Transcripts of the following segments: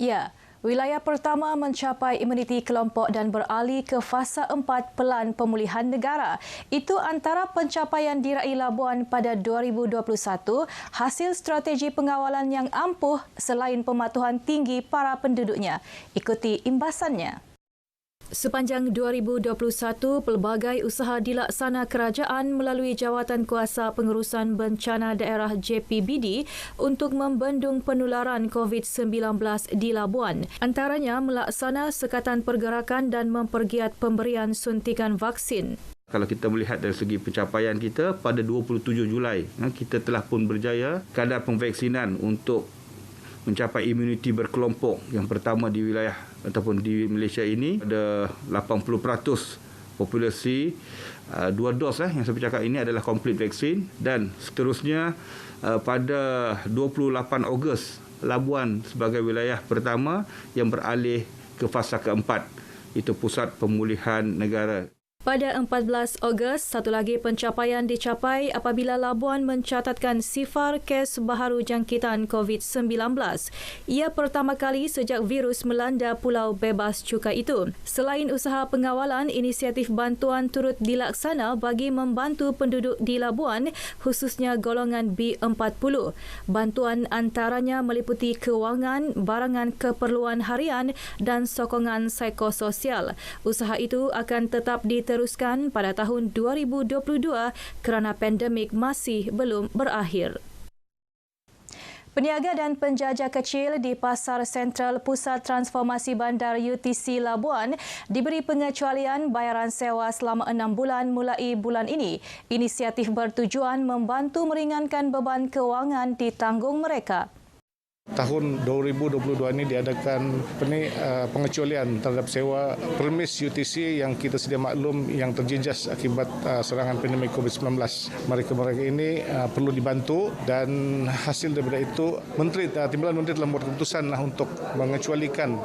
Ya, wilayah pertama mencapai imuniti kelompok dan beralih ke fasa 4 Pelan Pemulihan Negara. Itu antara pencapaian diraih Labuan pada 2021 hasil strategi pengawalan yang ampuh selain pematuhan tinggi para penduduknya. Ikuti imbasannya. Sepanjang 2021, pelbagai usaha dilaksana kerajaan melalui Jawatankuasa Pengurusan Bencana Daerah JPBD untuk membendung penularan COVID-19 di Labuan. Antaranya melaksana sekatan pergerakan dan mempergiat pemberian suntikan vaksin. Kalau kita melihat dari segi pencapaian kita, pada 27 Julai, kita telah pun berjaya kadar pemvaksinan untuk mencapai imuniti berkelompok yang pertama di wilayah ataupun di Malaysia ini. Ada 80% populasi 2 dos yang saya bercakap ini adalah komplit vaksin, dan seterusnya pada 28 Ogos Labuan sebagai wilayah pertama yang beralih ke fasa keempat, itu Pusat Pemulihan Negara. Pada 14 Ogos, satu lagi pencapaian dicapai apabila Labuan mencatatkan sifar kes baharu jangkitan COVID-19. Ia pertama kali sejak virus melanda Pulau Bebas Cukai itu. Selain usaha pengawalan, inisiatif bantuan turut dilaksana bagi membantu penduduk di Labuan, khususnya golongan B40. Bantuan antaranya meliputi kewangan, barangan keperluan harian dan sokongan psikososial. Usaha itu akan tetap diteruskan pada tahun 2022 kerana pandemik masih belum berakhir. Peniaga dan penjajah kecil di Pasar Sentral Pusat Transformasi Bandar UTC Labuan diberi pengecualian bayaran sewa selama 6 bulan mulai bulan ini. Inisiatif bertujuan membantu meringankan beban kewangan di tanggung mereka. Tahun 2022 ini diadakan pengecualian terhadap sewa premis UTC yang kita sedia maklum yang terjejas akibat serangan pandemik COVID-19. Mereka ini perlu dibantu, dan hasil daripada itu Timbalan Menteri telah membuat keputusan untuk mengecualikan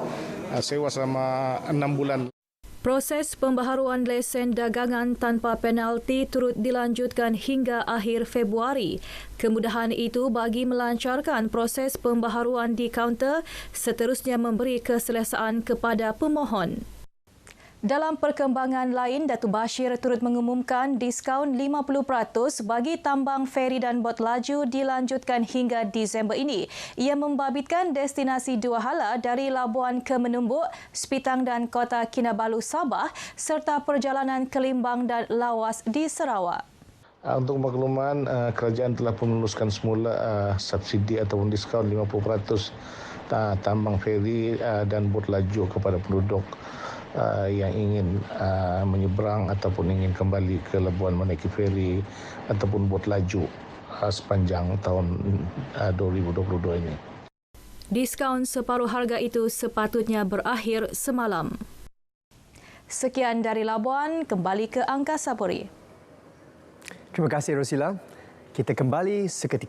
sewa selama 6 bulan. Proses pembaharuan lesen dagangan tanpa penalti turut dilanjutkan hingga akhir Februari. Kemudahan itu bagi melancarkan proses pembaharuan di kaunter, seterusnya memberi keselesaan kepada pemohon. Dalam perkembangan lain, Datuk Bashir turut mengumumkan diskaun 50% bagi tambang feri dan bot laju dilanjutkan hingga Disember ini. Ia membabitkan destinasi dua hala dari Labuan ke Menumbuk, Sepitang dan Kota Kinabalu Sabah serta perjalanan ke Limbang dan Lawas di Sarawak. Untuk makluman, kerajaan telah pun meluluskan semula subsidi ataupun diskaun 50% tambang feri dan bot laju kepada penduduk yang ingin menyeberang ataupun ingin kembali ke Labuan menaiki feri ataupun bot laju sepanjang tahun 2022 ini. Diskaun separuh harga itu sepatutnya berakhir semalam. Sekian dari Labuan, kembali ke Angkasa Puri. Terima kasih Rosila. Kita kembali seketika.